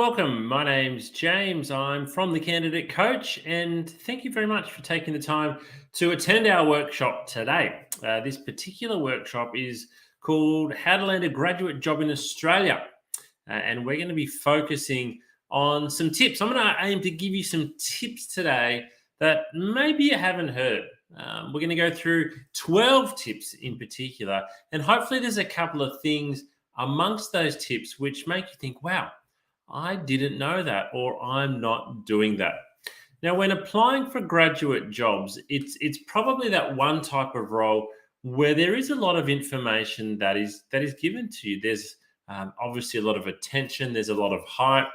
welcome. My name's James. I'm from the Candidate Coach, and thank you very much for taking the time to attend our workshop today. This particular workshop is called How to Land a Graduate Job in Australia, and we're going to be focusing on some tips. I'm going to aim to give you some tips today that maybe you haven't heard. We're going to go through 12 tips in particular, and hopefully, there's a couple of things amongst those tips which make you think, wow, I didn't know that, or I'm not doing that. Now, when applying for graduate jobs, it's probably that one type of role where there is a lot of information that is given to you. There's obviously a lot of attention. There's a lot of hype.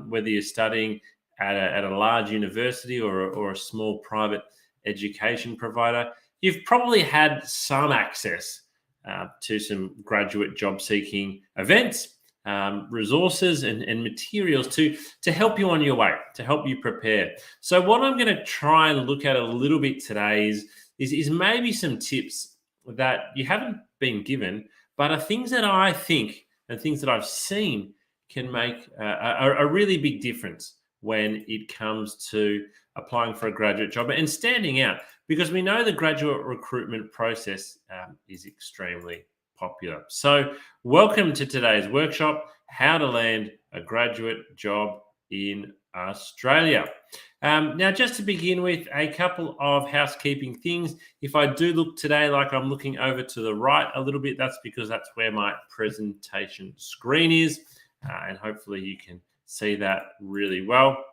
Whether you're studying at a large university or a small private education provider, you've probably had some access to some graduate job seeking events, resources and materials to help you on your way, to help you prepare. So what I'm going to try and look at a little bit today is maybe some tips that you haven't been given, but are things that I think and things that I've seen can make a really big difference when it comes to applying for a graduate job and standing out, because we know the graduate recruitment process is extremely popular. So welcome to today's workshop, How to Land a Graduate Job in Australia. Now, just to begin with, a couple of housekeeping things. If I do look today like I'm looking over to the right a little bit, that's because that's where my presentation screen is, and hopefully you can see that really well.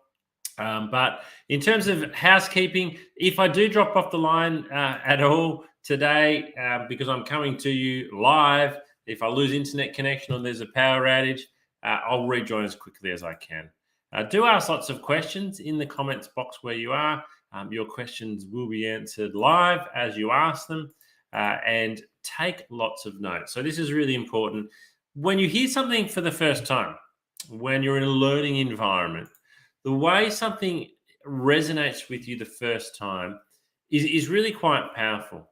But in terms of housekeeping, if I do drop off the line at all today, because I'm coming to you live, if I lose internet connection or there's a power outage, I'll rejoin as quickly as I can. Do ask lots of questions in the comments box where you are. Your questions will be answered live as you ask them, and take lots of notes. So this is really important. When you hear something for the first time, when you're in a learning environment, the way something resonates with you the first time is really quite powerful.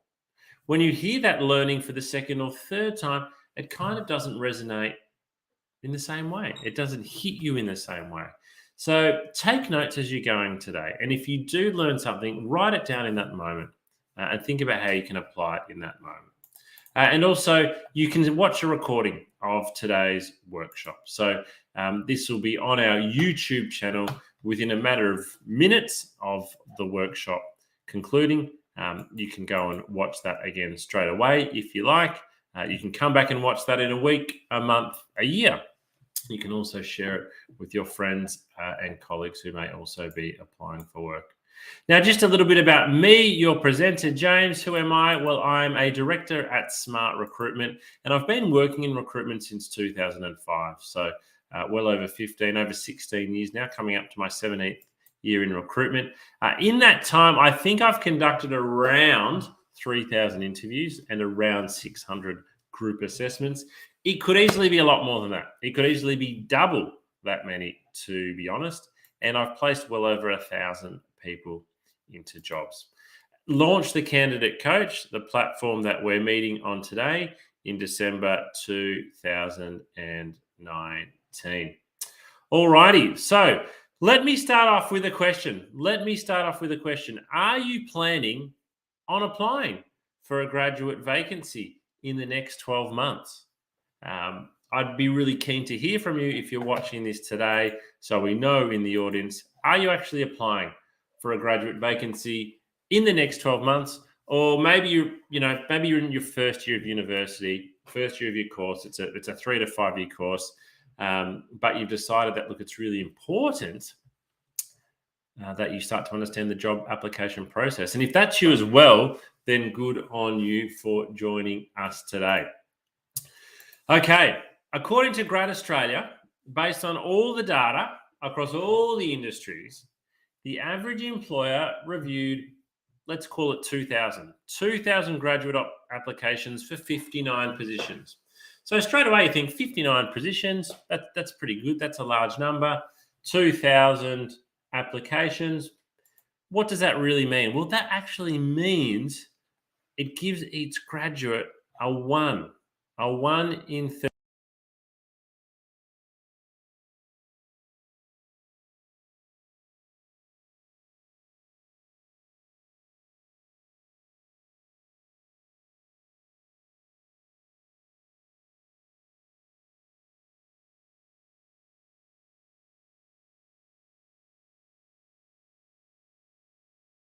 When you hear that learning for the second or third time, it kind of doesn't resonate in the same way. It doesn't hit you in the same way. So take notes as you're going today. And if you do learn something, write it down in that moment and think about how you can apply it in that moment. And also, you can watch a recording of today's workshop. So this will be on our YouTube channel within a matter of minutes of the workshop concluding. You can go and watch that again straight away if you like. You can come back and watch that in a week, a month, a year. You can also share it with your friends and colleagues who may also be applying for work. Now, just a little bit about me, your presenter, James. Who am I? Well, I'm a director at Smart Recruitment, and I've been working in recruitment since 2005. So well over 16 years now, coming up to my 17th year in recruitment. In that time, I think I've conducted around 3,000 interviews and around 600 group assessments. It could easily be a lot more than that. It could easily be double that many, to be honest. And I've placed well over 1,000 people into jobs. Launched the Candidate Coach, the platform that we're meeting on today, in December 2019. Alrighty, so let me start off with a question. Are you planning on applying for a graduate vacancy in the next 12 months? I'd be really keen to hear from you if you're watching this today, so we know in the audience, are you actually applying for a graduate vacancy in the next 12 months? Or maybe you're in your first year of university, first year of your course. It's a 3 to 5 year course, but you've decided that, look, it's really important that you start to understand the job application process. And if that's you as well, then good on you for joining us today. Okay, according to Grad Australia, based on all the data across all the industries, the average employer reviewed, let's call it 2,000 graduate applications for 59 positions. So straight away you think 59 positions, that's pretty good. That's a large number. 2,000 applications. What does that really mean? Well, that actually means it gives each graduate a 1 in 30.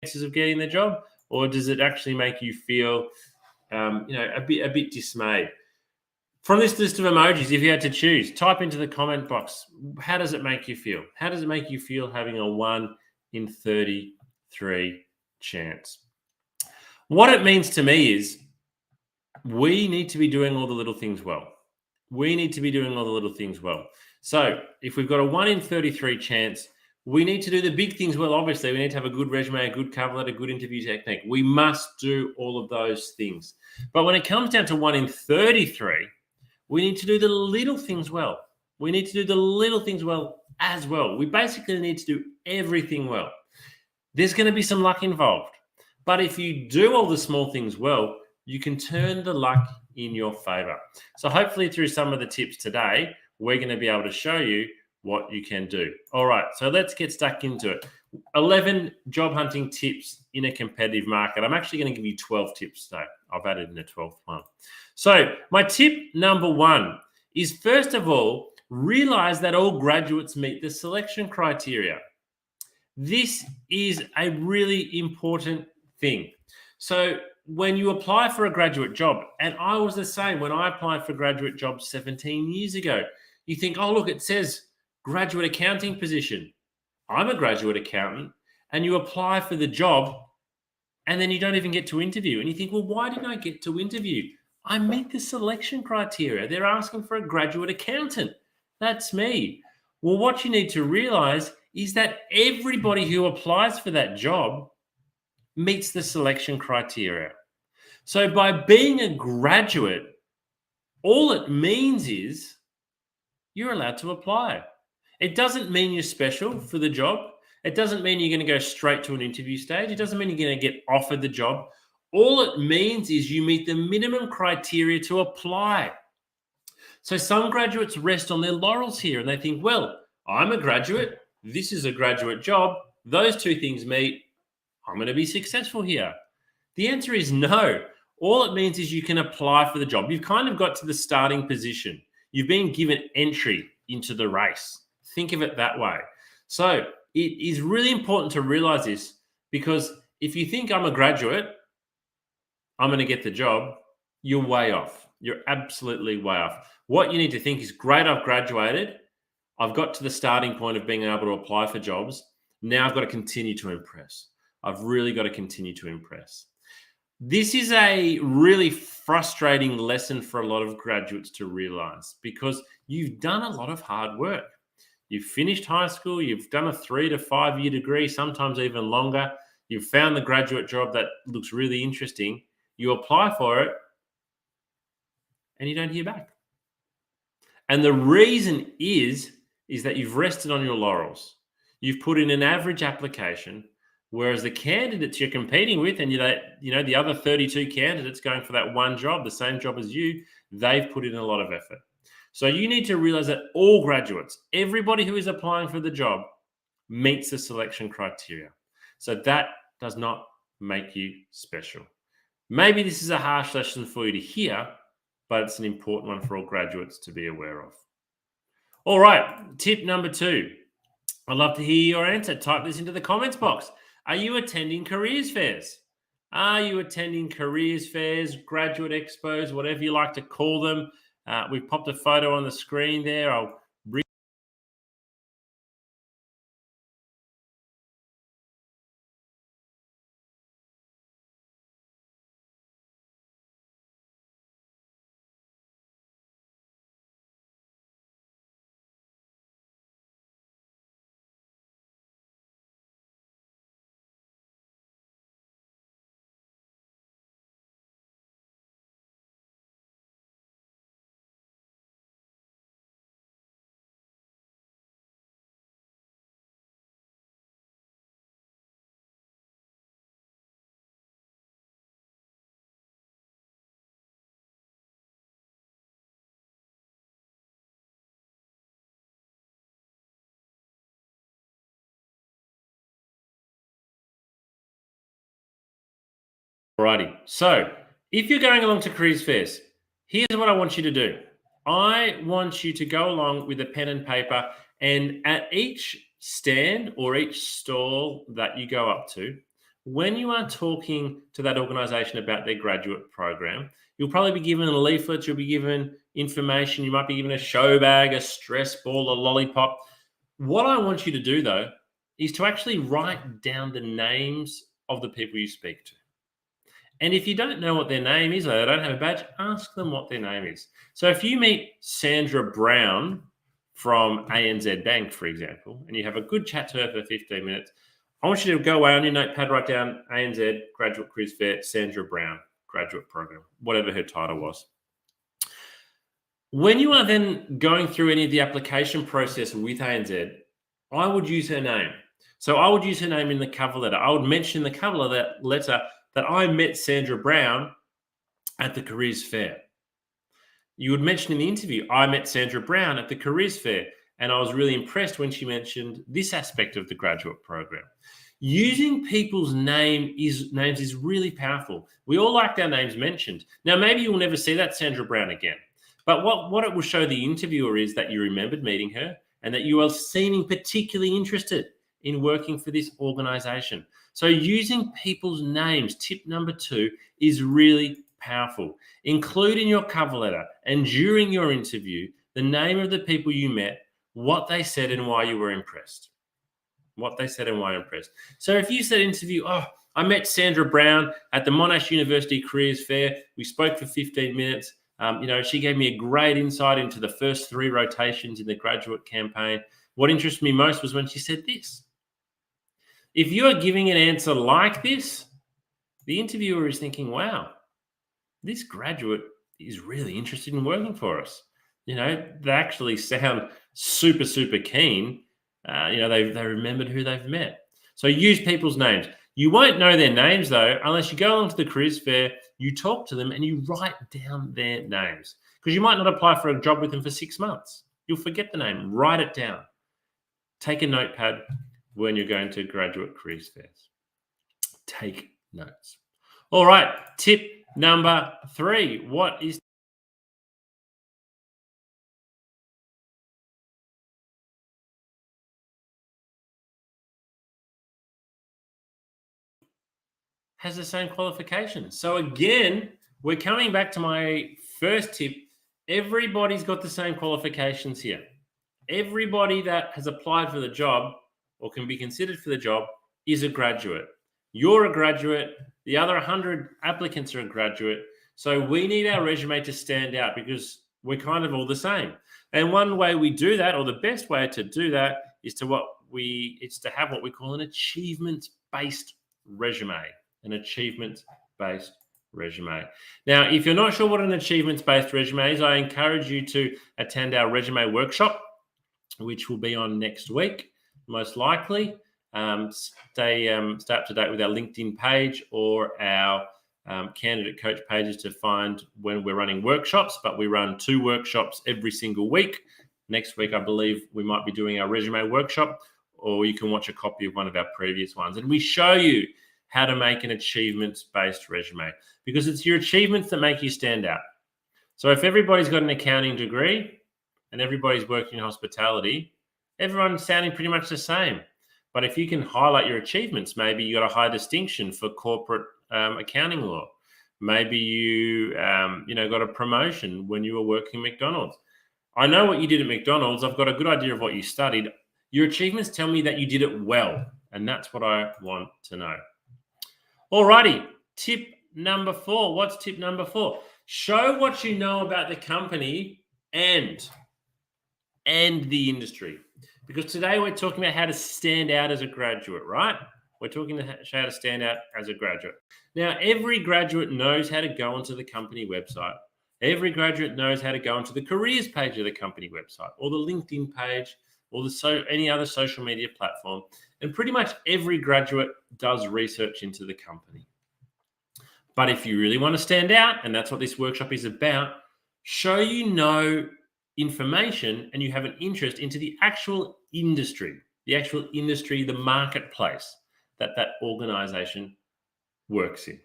chances of getting the job, or does it actually make you feel, a bit dismayed? From this list of emojis, if you had to choose, type into the comment box, how does it make you feel? How does it make you feel having a 1 in 33 chance? What it means to me is we need to be doing all the little things well. We need to be doing all the little things well. So if we've got a 1 in 33 chance, we need to do the big things well. Obviously, we need to have a good resume, a good cover letter, good interview technique. We must do all of those things. But when it comes down to 1 in 33, we need to do the little things well. We need to do the little things well as well. We basically need to do everything well. There's going to be some luck involved. But if you do all the small things well, you can turn the luck in your favor. So hopefully through some of the tips today, we're going to be able to show you what you can do. All right, so let's get stuck into it. 11 job hunting tips in a competitive market. I'm actually going to give you 12 tips today. I've added in a 12th one. So my tip number 1 is, first of all, realize that all graduates meet the selection criteria. This is a really important thing. So when you apply for a graduate job, and I was the same when I applied for graduate jobs 17 years ago, you think, oh, look, it says graduate accounting position. I'm a graduate accountant, and you apply for the job and then you don't even get to interview. And you think, well, why didn't I get to interview? I meet the selection criteria. They're asking for a graduate accountant. That's me. Well, what you need to realize is that everybody who applies for that job meets the selection criteria. So by being a graduate, all it means is you're allowed to apply. It doesn't mean you're special for the job. It doesn't mean you're going to go straight to an interview stage. It doesn't mean you're going to get offered the job. All it means is you meet the minimum criteria to apply. So some graduates rest on their laurels here and they think, well, I'm a graduate. This is a graduate job. Those two things meet. I'm going to be successful here. The answer is no. All it means is you can apply for the job. You've kind of got to the starting position. You've been given entry into the race. Think of it that way. So it is really important to realize this, because if you think I'm a graduate, I'm going to get the job, you're way off. You're absolutely way off. What you need to think is, great, I've graduated. I've got to the starting point of being able to apply for jobs. Now I've got to continue to impress. I've really got to continue to impress. This is a really frustrating lesson for a lot of graduates to realize, because you've done a lot of hard work. You've finished high school, you've done a 3 to 5 year degree, sometimes even longer. You've found the graduate job that looks really interesting. You apply for it and you don't hear back. And the reason is that you've rested on your laurels. You've put in an average application, whereas the candidates you're competing with, and the other 32 candidates going for that one job, the same job as you, they've put in a lot of effort. So you need to realize that all graduates, everybody who is applying for the job, meets the selection criteria. So that does not make you special. Maybe this is a harsh lesson for you to hear, but it's an important one for all graduates to be aware of. All right, tip number 2. I'd love to hear your answer. Type this into the comments box. Are you attending careers fairs? Are you attending careers fairs, graduate expos, whatever you like to call them? We've popped a photo on the screen there. I'll bring. Alrighty. So if you're going along to careers fairs, here's what I want you to do. I want you to go along with a pen and paper, and at each stand or each stall that you go up to, when you are talking to that organization about their graduate program, you'll probably be given a leaflet, you'll be given information, you might be given a show bag, a stress ball, a lollipop. What I want you to do, though, is to actually write down the names of the people you speak to. And if you don't know what their name is, or they don't have a badge, ask them what their name is. So if you meet Sandra Brown from ANZ Bank, for example, and you have a good chat to her for 15 minutes, I want you to go away on your notepad, write down ANZ Graduate Quiz Fair, Sandra Brown, graduate program, whatever her title was. When you are then going through any of the application process with ANZ, I would use her name. So I would use her name in the cover letter. I would mention in the cover letter that I met Sandra Brown at the careers fair. You would mention in the interview, I met Sandra Brown at the careers fair, and I was really impressed when she mentioned this aspect of the graduate program. Using people's names is really powerful. We all like our names mentioned. Now, maybe you'll never see that Sandra Brown again, but what it will show the interviewer is that you remembered meeting her and that you are seeming particularly interested in working for this organization. So using people's names, tip number 2, is really powerful. Include in your cover letter and during your interview the name of the people you met, what they said and why you were impressed. What they said and why you're impressed. So if you said interview, I met Sandra Brown at the Monash University Careers Fair. We spoke for 15 minutes. She gave me a great insight into the first 3 rotations in the graduate campaign. What interested me most was when she said this. If you are giving an answer like this, the interviewer is thinking, wow, this graduate is really interested in working for us. They actually sound super, super keen. They remembered who they've met. So use people's names. You won't know their names, though, unless you go along to the careers fair, you talk to them, and you write down their names. Because you might not apply for a job with them for 6 months. You'll forget the name. Write it down. Take a notepad when you're going to graduate careers fairs. Take notes. All right, tip number 3. What is has the same qualifications. So again, we're coming back to my first tip. Everybody's got the same qualifications here. Everybody that has applied for the job or can be considered for the job is a graduate. You're a graduate. The other 100 applicants are a graduate. So we need our resume to stand out because we're kind of all the same. And one way we do that, or the best way to do that, is to have what we call an achievements-based resume. An achievements-based resume. Now, if you're not sure what an achievements-based resume is, I encourage you to attend our resume workshop, which will be on next week, most likely. Stay up to date with our LinkedIn page or our candidate coach pages to find when we're running workshops, but we run 2 workshops every single week. Next week, I believe we might be doing our resume workshop, or you can watch a copy of one of our previous ones. And we show you how to make an achievements-based resume, because it's your achievements that make you stand out. So if everybody's got an accounting degree and everybody's working in hospitality, everyone's sounding pretty much the same. But if you can highlight your achievements, maybe you got a high distinction for corporate accounting law. Maybe you got a promotion when you were working at McDonald's. I know what you did at McDonald's. I've got a good idea of what you studied. Your achievements tell me that you did it well, and that's what I want to know. Alrighty, tip number 4. What's tip number 4? Show what you know about the company and the industry. Because today we're talking about how to stand out as a graduate, right? We're talking about how to stand out as a graduate. Now, every graduate knows how to go onto the company website. Every graduate knows how to go onto the careers page of the company website, or the LinkedIn page, or any other social media platform. And pretty much every graduate does research into the company. But if you really want to stand out, and that's what this workshop is about, show you know information and you have an interest into the actual industry, the marketplace that organization works in.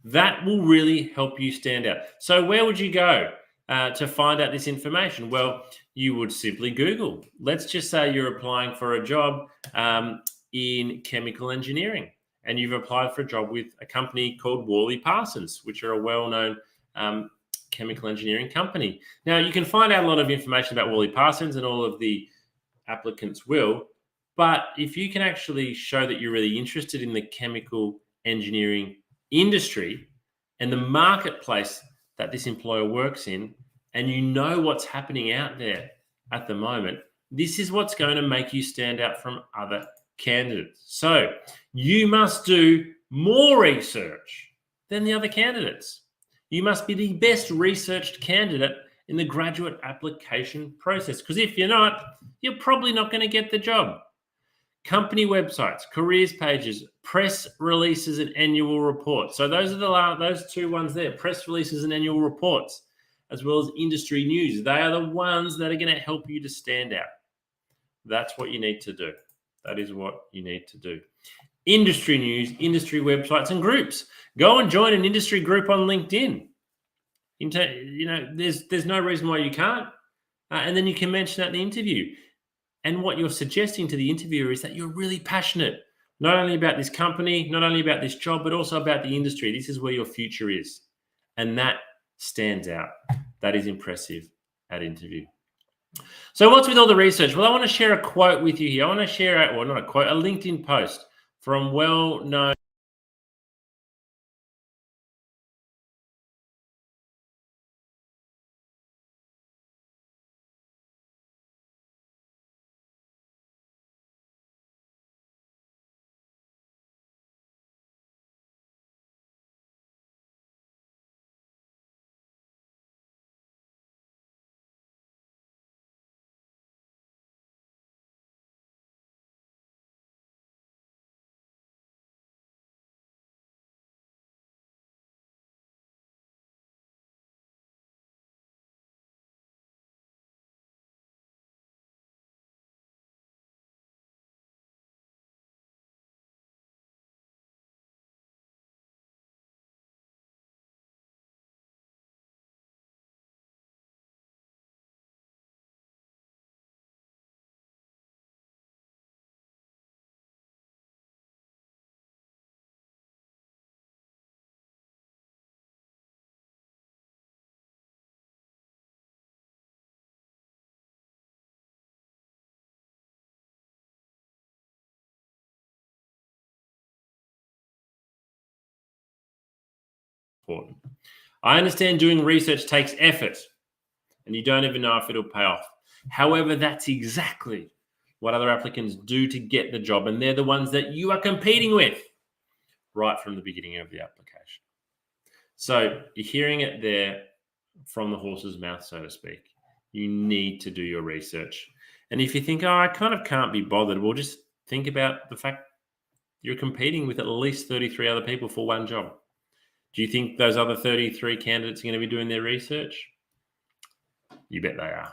That will really help you stand out. So where would you go to find out this information? Well, you would simply Google. Let's just say you're applying for a job in chemical engineering, and you've applied for a job with a company called Worley Parsons, which are a well-known chemical engineering company. Now, you can find out a lot of information about Worley Parsons, and all of the applicants will. But if you can actually show that you're really interested in the chemical engineering industry and the marketplace that this employer works in, and you know what's happening out there at the moment, this is what's going to make you stand out from other candidates. So you must do more research than the other candidates. You must be the best researched candidate in the graduate application process, because if you're not, you're probably not going to get the job. Company websites, careers pages, press releases, and annual reports. So those are those two ones there: press releases and annual reports, as well as industry news. They are the ones that are going to help you to stand out. That's what you need to do. That is what you need to do. Industry news, industry websites, and groups. Go and join an industry group on LinkedIn. There's no reason why you can't. And then you can mention that in the interview. And what you're suggesting to the interviewer is that you're really passionate, not only about this company, not only about this job, but also about the industry. This is where your future is. And that stands out. That is impressive at interview. So what's with all the research? Well, I want to share a quote with you here. I want to share, not a quote, a LinkedIn post from well-known important. I understand doing research takes effort and you don't even know if it'll pay off. However, that's exactly what other applicants do to get the job, and they're the ones that you are competing with right from the beginning of the application. So you're hearing it there from the horse's mouth, so to speak. You need to do your research. And if you think, I kind of can't be bothered, well, just think about the fact you're competing with at least 33 other people for one job. Do you think those other 33 candidates are going to be doing their research? You bet they are.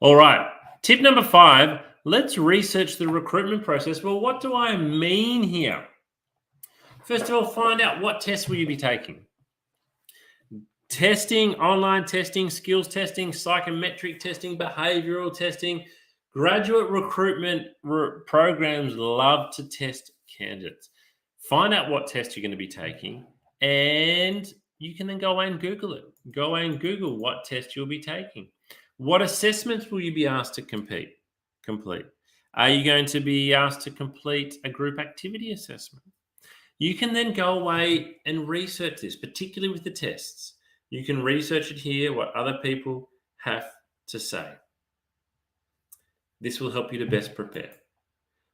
All right. Tip number 5, let's research the recruitment process. Well, what do I mean here? First of all, find out what tests will you be taking. Testing, online testing, skills testing, psychometric testing, behavioral testing. Graduate recruitment programs love to test candidates. Find out what test you're going to be taking, and you can then go away and Google it. Go away and Google what test you'll be taking. What assessments will you be asked to complete? Are you going to be asked to complete a group activity assessment? You can then go away and research this, particularly with the tests. You can research it here, what other people have to say. This will help you to best prepare.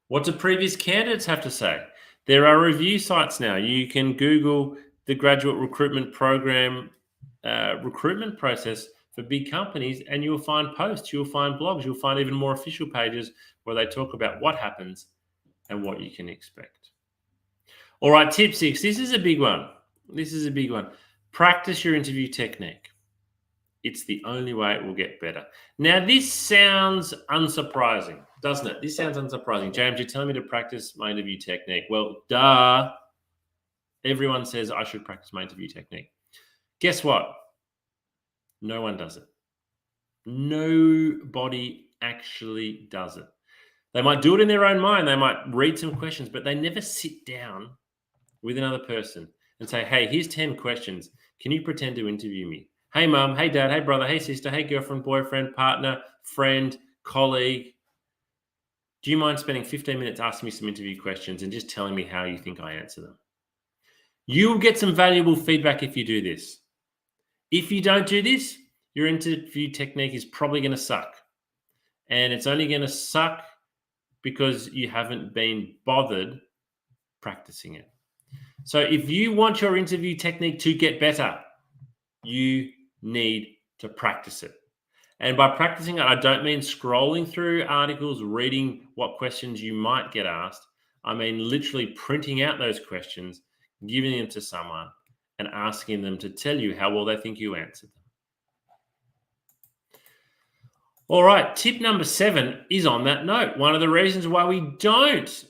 What do previous candidates have to say? There are review sites now. You can Google the graduate recruitment program recruitment process for big companies, and you'll find posts, you'll find blogs, you'll find even more official pages where they talk about what happens and what you can expect. All right, tip 6. This is a big one. Practice your interview technique. It's the only way it will get better. Now, this sounds unsurprising, doesn't it? This sounds unsurprising. James, you're telling me to practice my interview technique. Well, duh. Everyone says I should practice my interview technique. Guess what? No one does it. Nobody actually does it. They might do it in their own mind. They might read some questions, but they never sit down with another person and say, hey, here's 10 questions. Can you pretend to interview me? Hey, mum. Hey, dad. Hey, brother. Hey, sister. Hey, girlfriend, boyfriend, partner, friend, colleague. Do you mind spending 15 minutes asking me some interview questions and just telling me how you think I answer them? You will get some valuable feedback if you do this. If you don't do this, your interview technique is probably going to suck. And it's only going to suck because you haven't been bothered practicing it. So if you want your interview technique to get better, you need to practice it. And by practicing it, I don't mean scrolling through articles, reading what questions you might get asked. I mean literally printing out those questions, giving them to someone, and asking them to tell you how well they think you answered them. All right, tip number 7 is on that note. One of the reasons why we don't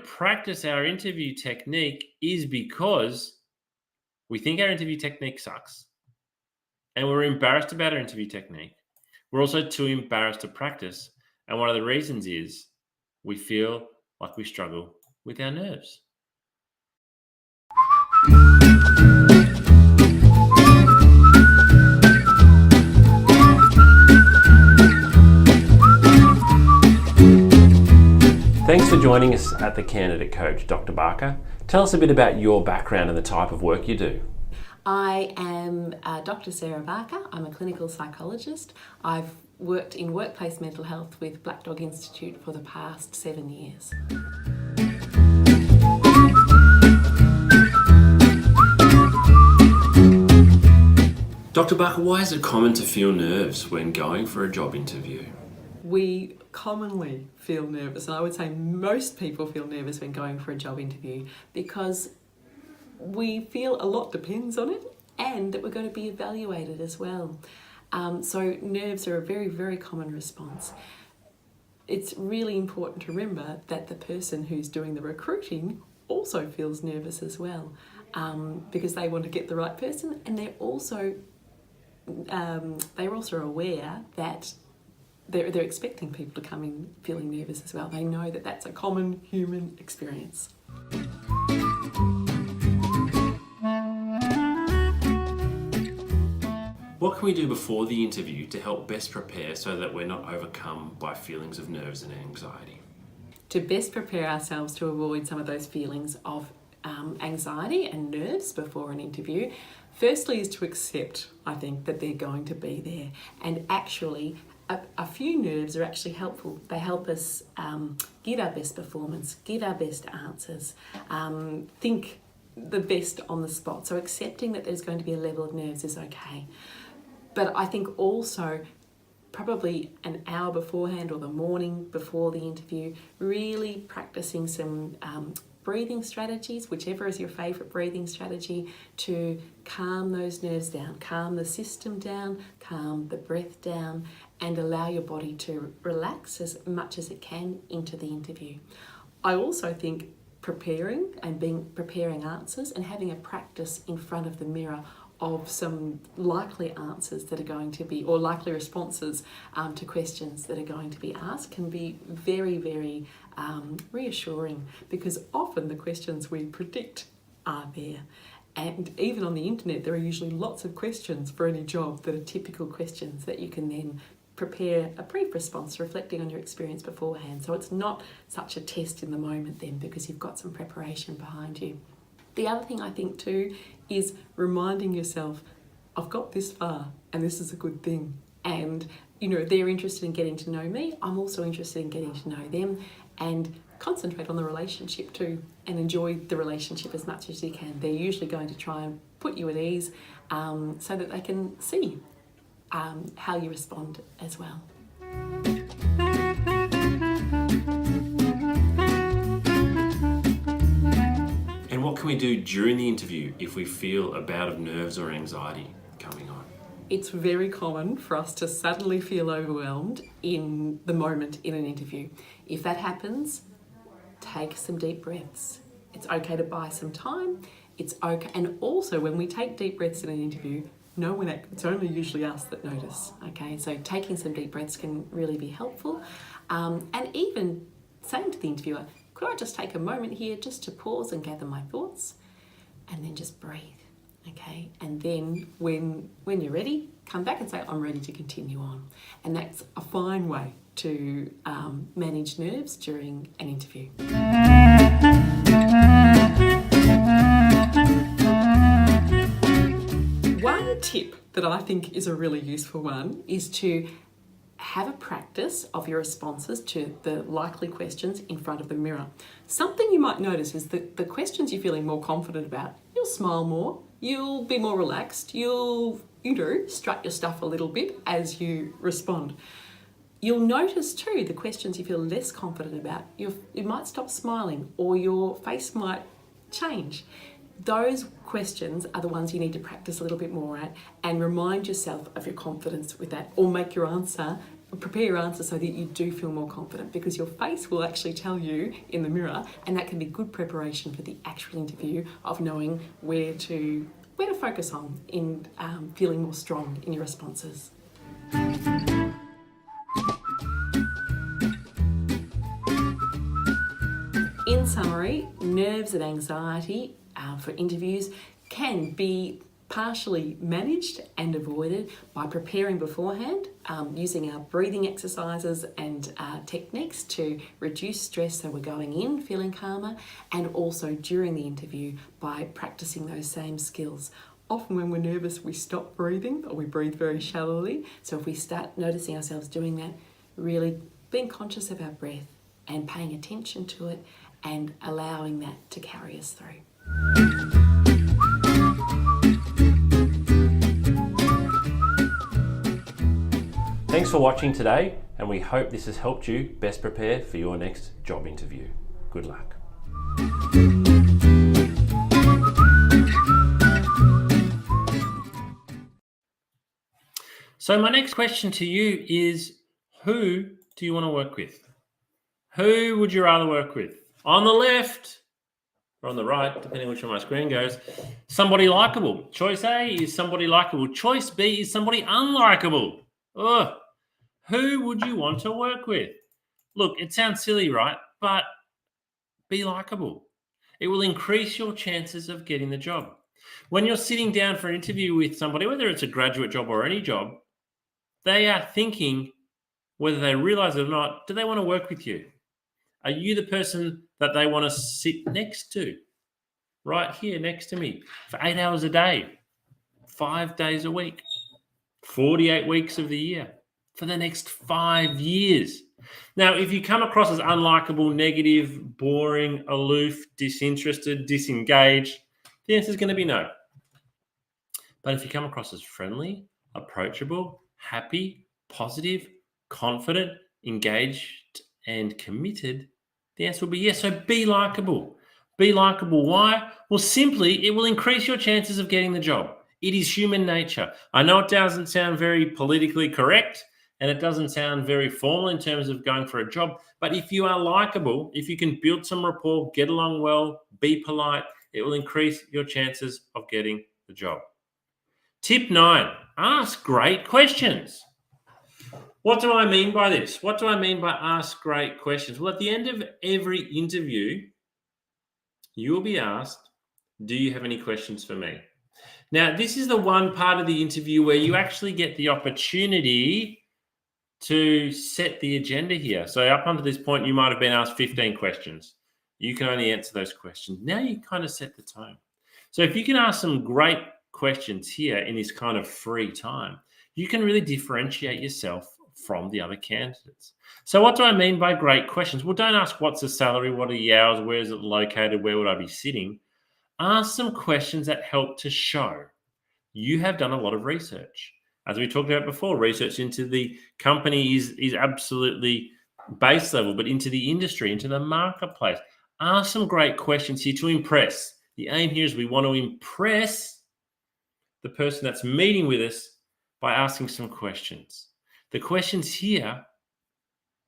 practice our interview technique is because we think our interview technique sucks. And we're embarrassed about our interview technique. We're also too embarrassed to practice. And one of the reasons is we feel like we struggle with our nerves. Thanks for joining us at The Candidate Coach, Dr. Barker. Tell us a bit about your background and the type of work you do. I am Dr. Sarah Barker. I'm a clinical psychologist. I've worked in workplace mental health with Black Dog Institute for the past 7 years. Dr. Barker, why is it common to feel nerves when going for a job interview? We commonly feel nervous, and I would say most people feel nervous when going for a job interview because we feel a lot depends on it and that we're going to be evaluated as well. So nerves are a very, very common response. It's really important to remember that the person who's doing the recruiting also feels nervous as well because they want to get the right person, and they're also aware that they're expecting people to come in feeling nervous as well. They know that that's a common human experience. What can we do before the interview to help best prepare so that we're not overcome by feelings of nerves and anxiety? To best prepare ourselves to avoid some of those feelings of anxiety and nerves before an interview, firstly is to accept, I think, that they're going to be there. And actually, a few nerves are actually helpful. They help us give our best performance, give our best answers, think the best on the spot. So accepting that there's going to be a level of nerves is okay. But I think also probably an hour beforehand or the morning before the interview, really practicing some breathing strategies, whichever is your favourite breathing strategy, to calm those nerves down, calm the system down, calm the breath down, and allow your body to relax as much as it can into the interview. I also think preparing answers and having a practice in front of the mirror of some likely answers that are going to be, or likely responses to questions that are going to be asked can be very, very reassuring, because often the questions we predict are there. And even on the internet, there are usually lots of questions for any job that are typical questions that you can then prepare a brief response reflecting on your experience beforehand. So it's not such a test in the moment then, because you've got some preparation behind you. The other thing I think too is reminding yourself, I've got this far and this is a good thing. And, you know, they're interested in getting to know me. I'm also interested in getting to know them, and concentrate on the relationship too and enjoy the relationship as much as you can. They're usually going to try and put you at ease so that they can see how you respond as well. And what can we do during the interview if we feel a bout of nerves or anxiety coming on? It's very common for us to suddenly feel overwhelmed in the moment in an interview. If that happens, take some deep breaths. It's okay to buy some time. It's okay. And also, when we take deep breaths in an interview, it's only usually us that notice, okay? So taking some deep breaths can really be helpful. And even saying to the interviewer, could I just take a moment here just to pause and gather my thoughts, and then just breathe, okay? And then when you're ready, come back and say, I'm ready to continue on. And that's a fine way to manage nerves during an interview. One tip that I think is a really useful one is to have a practice of your responses to the likely questions in front of the mirror. Something you might notice is that the questions you're feeling more confident about, you'll smile more, you'll be more relaxed, you'll strut your stuff a little bit as you respond. You'll notice too, the questions you feel less confident about, you might stop smiling or your face might change. Those questions are the ones you need to practice a little bit more at, and remind yourself of your confidence with that, or prepare your answer so that you do feel more confident, because your face will actually tell you in the mirror, and that can be good preparation for the actual interview of knowing where to focus on in feeling more strong in your responses. In summary, nerves and anxiety for interviews can be partially managed and avoided by preparing beforehand, using our breathing exercises and techniques to reduce stress so we're going in feeling calmer, and also during the interview by practicing those same skills. Often when we're nervous, we stop breathing or we breathe very shallowly. So if we start noticing ourselves doing that, really being conscious of our breath and paying attention to it and allowing that to carry us through. Thanks for watching today, and we hope this has helped you best prepare for your next job interview. Good luck. So my next question to you is, who do you want to work with? Who would you rather work with? On the left or on the right, depending which way my screen goes, somebody likable. Choice A is somebody likable. Choice B is somebody unlikable. Ugh. Who would you want to work with? Look, it sounds silly, right? But be likable. It will increase your chances of getting the job. When you're sitting down for an interview with somebody, whether it's a graduate job or any job, they are thinking, whether they realize it or not, do they want to work with you? Are you the person that they want to sit next to? Right here next to me for 8 hours a day, 5 days a week, 48 weeks of the year, for the next 5 years. Now, if you come across as unlikable, negative, boring, aloof, disinterested, disengaged, the answer is going to be no. But if you come across as friendly, approachable, happy, positive, confident, engaged, and committed, the answer will be yes. So be likable. Be likable. Why? Well, simply, it will increase your chances of getting the job. It is human nature. I know it doesn't sound very politically correct, and it doesn't sound very formal in terms of going for a job, but if you are likable, if you can build some rapport, get along well, be polite, it will increase your chances of getting the job. Tip 9, ask great questions. What do I mean by this? What do I mean by ask great questions? Well, at the end of every interview, you will be asked, do you have any questions for me? Now, this is the one part of the interview where you actually get the opportunity to set the agenda here. So up until this point, you might have been asked 15 questions. You can only answer those questions. Now you kind of set the tone. So if you can ask some great questions here in this kind of free time, you can really differentiate yourself from the other candidates. So what do I mean by great questions? Well, don't ask what's the salary, what are the hours, where is it located, where would I be sitting? Ask some questions that help to show you have done a lot of research. As we talked about before, research into the company is absolutely base level, but into the industry, into the marketplace. Ask some great questions here to impress. The aim here is we want to impress the person that's meeting with us by asking some questions. The questions here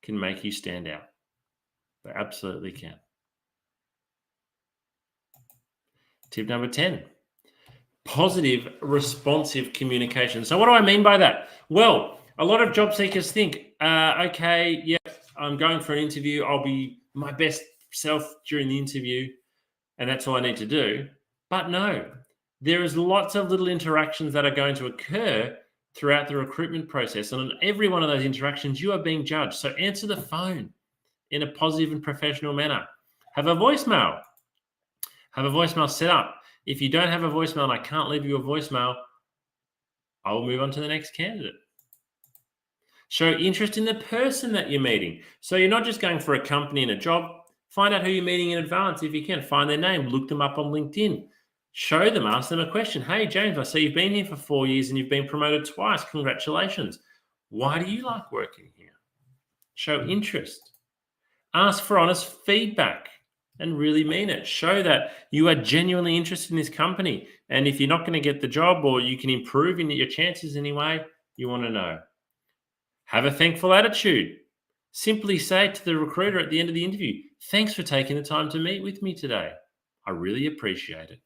can make you stand out. They absolutely can. Tip number 10. Positive, responsive communication. So what do I mean by that? Well, a lot of job seekers think, okay, yeah, I'm going for an interview. I'll be my best self during the interview, and that's all I need to do. But no, there is lots of little interactions that are going to occur throughout the recruitment process. And on every one of those interactions, you are being judged. So answer the phone in a positive and professional manner. Have a voicemail. Have a voicemail set up. If you don't have a voicemail and I can't leave you a voicemail, I will move on to the next candidate. Show interest in the person that you're meeting. So you're not just going for a company and a job. Find out who you're meeting in advance if you can. Find their name. Look them up on LinkedIn. Show them. Ask them a question. Hey, James, I see you've been here for 4 years and you've been promoted twice. Congratulations. Why do you like working here? Show interest. Ask for honest feedback and really mean it. Show that you are genuinely interested in this company. And if you're not going to get the job or you can improve in your chances anyway, you want to know. Have a thankful attitude. Simply say to the recruiter at the end of the interview, thanks for taking the time to meet with me today. I really appreciate it.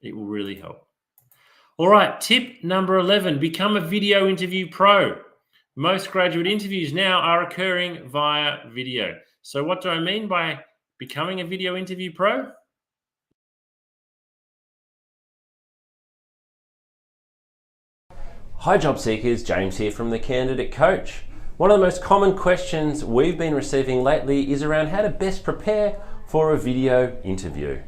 It will really help. All right, tip number 11, become a video interview pro. Most graduate interviews now are occurring via video. So what do I mean by becoming a video interview pro? Hi job seekers, James here from The Candidate Coach. One of the most common questions we've been receiving lately is around how to best prepare for a video interview.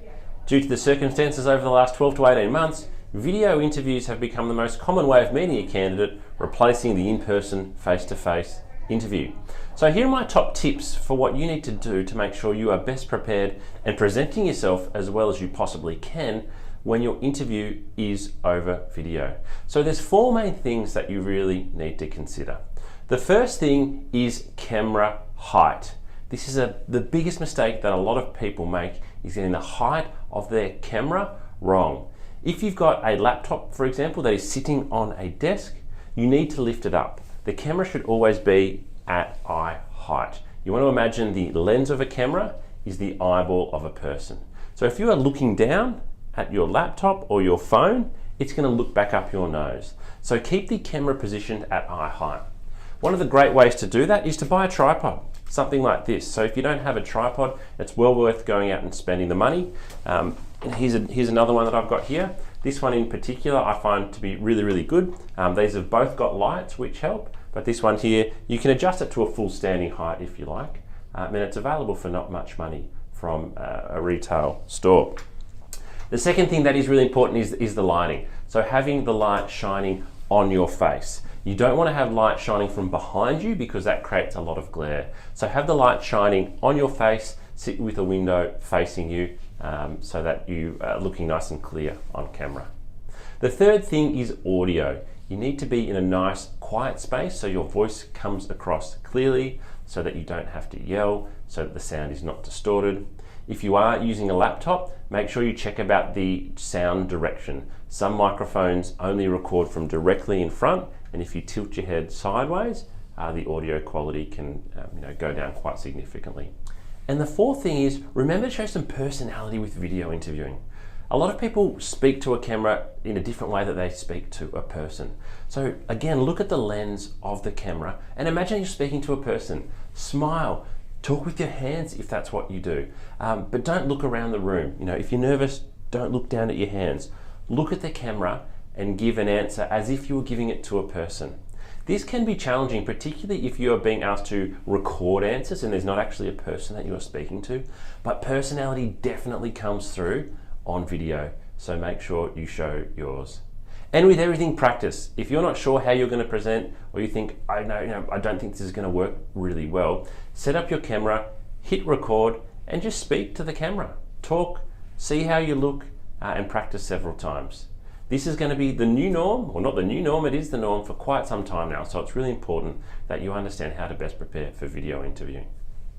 Due to the circumstances over the last 12 to 18 months, video interviews have become the most common way of meeting a candidate, replacing the in-person, face-to-face interview. So here are my top tips for what you need to do to make sure you are best prepared and presenting yourself as well as you possibly can when your interview is over video. So there's 4 main things that you really need to consider. The first thing is camera height. This is the biggest mistake that a lot of people make, is getting the height of their camera wrong. If you've got a laptop, for example, that is sitting on a desk, you need to lift it up. The camera should always be at eye height. You want to imagine the lens of a camera is the eyeball of a person. So if you are looking down at your laptop or your phone, it's going to look back up your nose. So keep the camera positioned at eye height. One of the great ways to do that is to buy a tripod, something like this. So if you don't have a tripod, it's well worth going out and spending the money. Here's another one that I've got here. This one in particular I find to be really, really good. These have both got lights which help, but this one here, you can adjust it to a full standing height if you like. And it's available for not much money from a retail store. The second thing that is really important is the lighting. So having the light shining on your face. You don't want to have light shining from behind you because that creates a lot of glare. So have the light shining on your face, sit with a window facing you so that you are looking nice and clear on camera. The third thing is audio. You need to be in a nice quiet space so your voice comes across clearly, so that you don't have to yell, so that the sound is not distorted. If you are using a laptop, make sure you check about the sound direction. Some microphones only record from directly in front, and if you tilt your head sideways, the audio quality can go down quite significantly. And the fourth thing is, remember to show some personality with video interviewing. A lot of people speak to a camera in a different way that they speak to a person. So again, look at the lens of the camera and imagine you're speaking to a person. Smile. Talk with your hands if that's what you do, but don't look around the room. If you're nervous, don't look down at your hands. Look at the camera and give an answer as if you were giving it to a person. This can be challenging, particularly if you are being asked to record answers and there's not actually a person that you are speaking to, but personality definitely comes through on video, so make sure you show yours. And with everything, practice. If you're not sure how you're going to present, or you think, I don't think this is going to work really well, set up your camera, hit record, and just speak to the camera. Talk, see how you look, and practice several times. This is going to be the new norm, or not the new norm, it is the norm for quite some time now, so it's really important that you understand how to best prepare for video interviewing.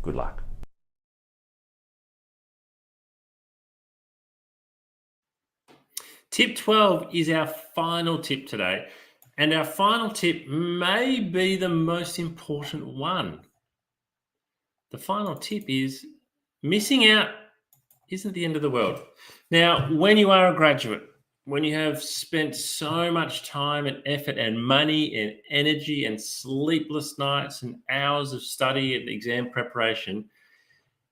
Good luck. Tip 12 is our final tip today, and our final tip may be the most important one. The final tip is missing out isn't the end of the world. Now, when you are a graduate, when you have spent so much time and effort and money and energy and sleepless nights and hours of study and exam preparation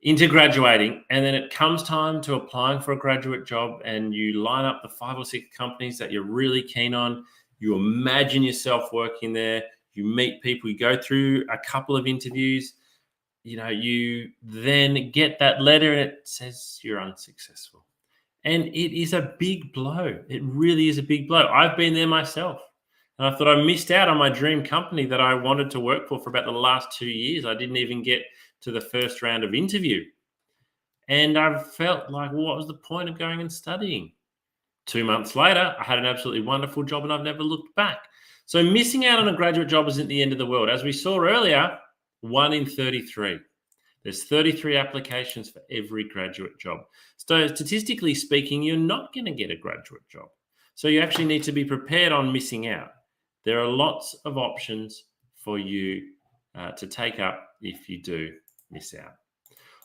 into graduating, and then it comes time to applying for a graduate job, and you line up the 5 or 6 companies that you're really keen on. You imagine yourself working there. You meet people. You go through a couple of interviews. You then get that letter, and it says you're unsuccessful. And it is a big blow. It really is a big blow. I've been there myself. And I thought I missed out on my dream company that I wanted to work for about the last 2 years. I didn't even get to the first round of interview. And I felt like, well, what was the point of going and studying? 2 months later, I had an absolutely wonderful job and I've never looked back. So missing out on a graduate job isn't the end of the world. As we saw earlier, 1 in 33. There's 33 applications for every graduate job. So statistically speaking, you're not going to get a graduate job. So you actually need to be prepared on missing out. There are lots of options for you to take up if you do miss out.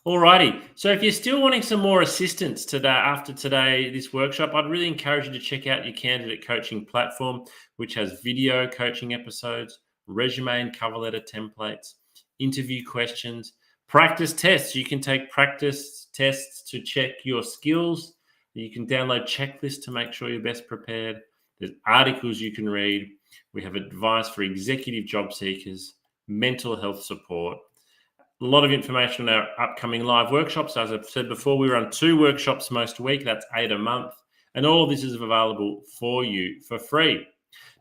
Alrighty, so if you're still wanting some more assistance after this workshop, I'd really encourage you to check out your candidate coaching platform, which has video coaching episodes, resume and cover letter templates, interview questions, practice tests. You can take practice tests to check your skills. You can download checklists to make sure you're best prepared. There's articles you can read. We have advice for executive job seekers, mental health support. A lot of information on our upcoming live workshops. As I've said before, we run 2 workshops most week. That's 8 a month. And all of this is available for you for free.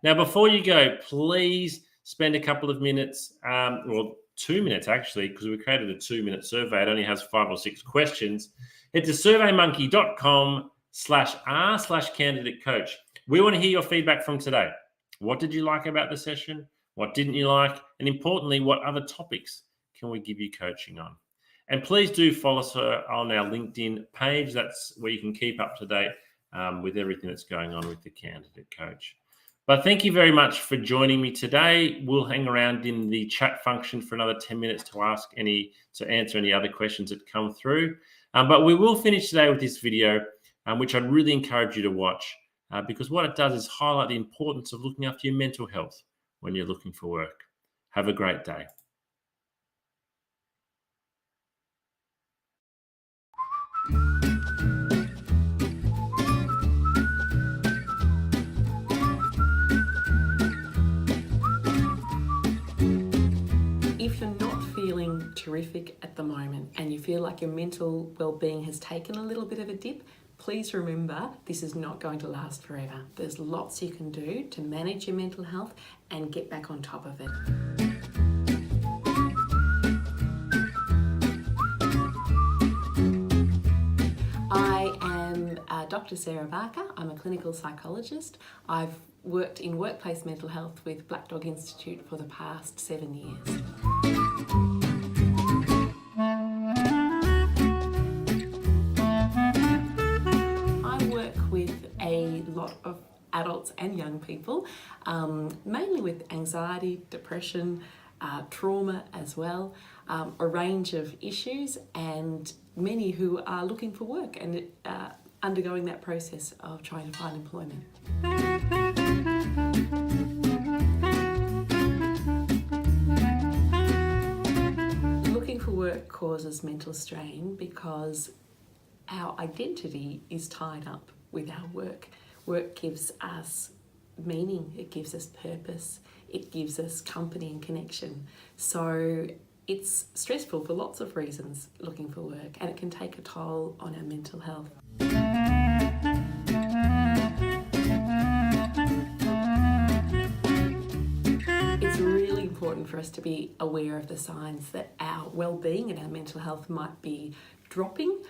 Now, before you go, please spend a couple of minutes, 2 minutes actually, because we created a 2-minute survey. It only has 5 or 6 questions. Head to surveymonkey.com/r/candidate coach. We want to hear your feedback from today. What did you like about the session? What didn't you like? And importantly, what other topics can we give you coaching on? And please do follow us on our LinkedIn page. That's where you can keep up to date with everything that's going on with the Candidate Coach. But thank you very much for joining me today. We'll hang around in the chat function for another 10 minutes to answer any other questions that come through. But we will finish today with this video, which I'd really encourage you to watch because what it does is highlight the importance of looking after your mental health when you're looking for work. Have a great day. If you're not feeling terrific at the moment and you feel like your mental well-being has taken a little bit of a dip, please remember this is not going to last forever. There's lots you can do to manage your mental health and get back on top of it. I am Dr. Sarah Barker. I'm a clinical psychologist. I've worked in workplace mental health with Black Dog Institute for the past 7 years. I work with a lot of adults and young people, mainly with anxiety, depression, trauma as well, a range of issues, and many who are looking for work and undergoing that process of trying to find employment. Looking for work causes mental strain because our identity is tied up with our work. Work gives us meaning, it gives us purpose, it gives us company and connection. So it's stressful for lots of reasons looking for work, and it can take a toll on our mental health. It's really important for us to be aware of the signs that our well-being and our mental health might be dropping.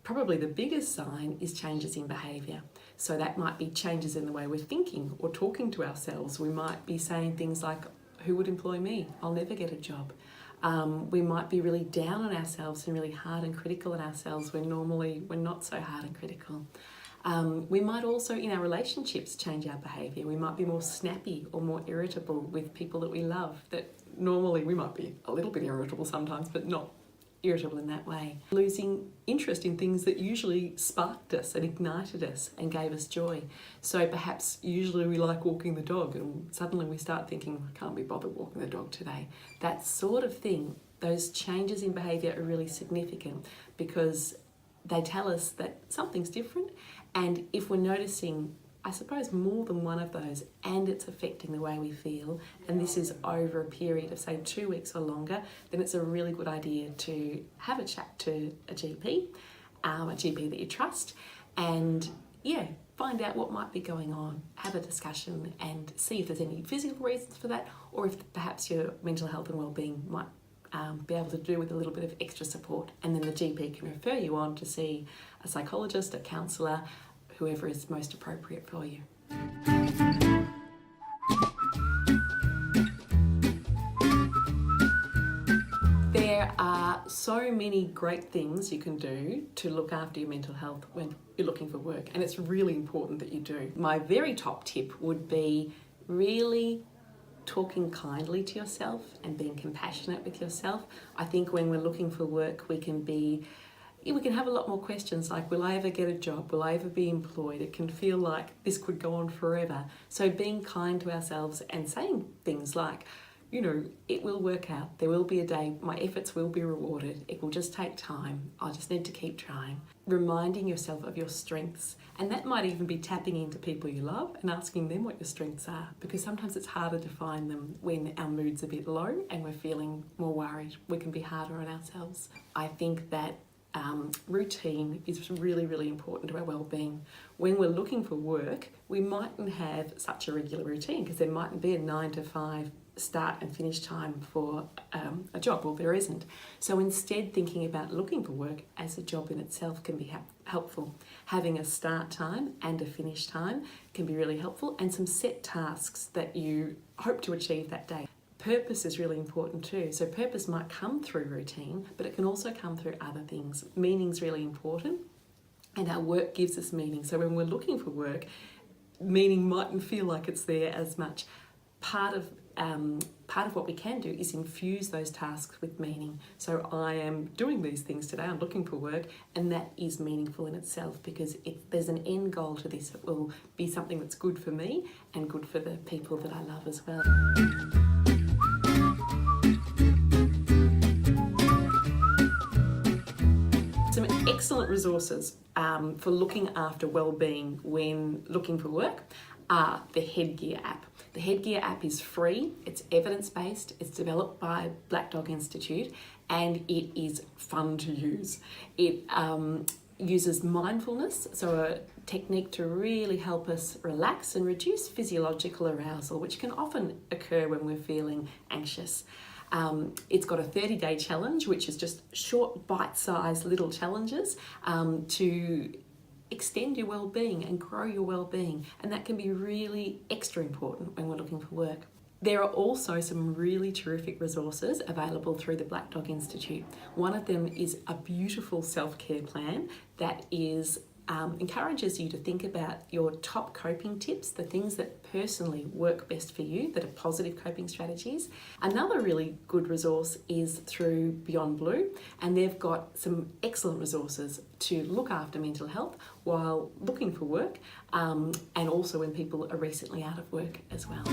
Probably the biggest sign is changes in behaviour. So that might be changes in the way we're thinking or talking to ourselves. We might be saying things like, who would employ me? I'll never get a job. We might be really down on ourselves and really hard and critical on ourselves when normally we're not so hard and critical. We might also, in our relationships, change our behaviour. We might be more snappy or more irritable with people that we love. That normally we might be a little bit irritable sometimes, but not irritable in that way. Losing interest in things that usually sparked us and ignited us and gave us joy. So perhaps usually we like walking the dog and suddenly we start thinking, I can't be bothered walking the dog today. That sort of thing, those changes in behaviour are really significant because they tell us that something's different, and if we're noticing, I suppose, more than one of those and it's affecting the way we feel, and this is over a period of say 2 weeks or longer, then it's a really good idea to have a chat to a GP that you trust, and find out what might be going on, have a discussion and see if there's any physical reasons for that, or if perhaps your mental health and wellbeing might be able to do with a little bit of extra support, and then the GP can refer you on to see a psychologist, a counsellor, whoever is most appropriate for you. There are so many great things you can do to look after your mental health when you're looking for work, and it's really important that you do. My very top tip would be really talking kindly to yourself and being compassionate with yourself. I think when we're looking for work, we can have a lot more questions like, will I ever get a job? Will I ever be employed? It can feel like this could go on forever. So being kind to ourselves and saying things like, it will work out. There will be a day, my efforts will be rewarded. It will just take time. I just need to keep trying. Reminding yourself of your strengths. And that might even be tapping into people you love and asking them what your strengths are, because sometimes it's harder to find them when our mood's a bit low and we're feeling more worried. We can be harder on ourselves. I think that routine is really, really important to our well-being. When we're looking for work, we mightn't have such a regular routine because there mightn't be a 9 to 5 start and finish time for a job, or there isn't. So instead, thinking about looking for work as a job in itself can be helpful. Having a start time and a finish time can be really helpful, and some set tasks that you hope to achieve that day. Purpose is really important too. So purpose might come through routine, but it can also come through other things. Meaning's really important, and our work gives us meaning. So when we're looking for work, meaning mightn't feel like it's there as much. Part of what we can do is infuse those tasks with meaning. So I am doing these things today, I'm looking for work, and that is meaningful in itself, because there's an end goal to this. It will be something that's good for me and good for the people that I love as well. Some excellent resources for looking after wellbeing when looking for work are the Headgear app. The Headgear app is free, it's evidence-based, it's developed by Black Dog Institute, and it is fun to use. It uses mindfulness, so a technique to really help us relax and reduce physiological arousal, which can often occur when we're feeling anxious. It's got a 30-day challenge, which is just short, bite-sized little challenges to extend your well-being and grow your well-being, and that can be really extra important when we're looking for work. There are also some really terrific resources available through the Black Dog Institute. One of them is a beautiful self-care plan that encourages you to think about your top coping tips, the things that personally work best for you, that are positive coping strategies. Another really good resource is through Beyond Blue, and they've got some excellent resources to look after mental health while looking for work, and also when people are recently out of work as well.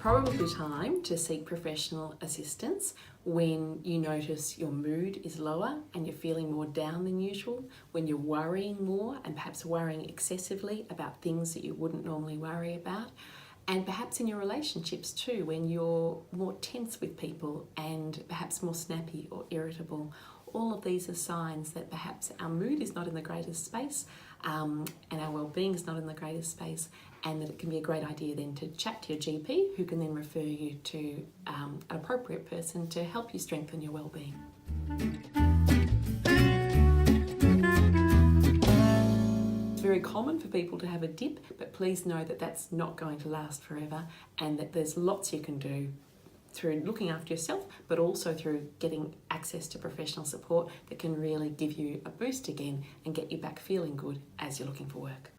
Probably time to seek professional assistance when you notice your mood is lower and you're feeling more down than usual, when you're worrying more and perhaps worrying excessively about things that you wouldn't normally worry about, and perhaps in your relationships too, when you're more tense with people and perhaps more snappy or irritable. All of these are signs that perhaps our mood is not in the greatest space, and our well-being is not in the greatest space, and that it can be a great idea then to chat to your GP, who can then refer you to an appropriate person to help you strengthen your well-being. It's very common for people to have a dip, but please know that that's not going to last forever, and that there's lots you can do through looking after yourself, but also through getting access to professional support that can really give you a boost again and get you back feeling good as you're looking for work.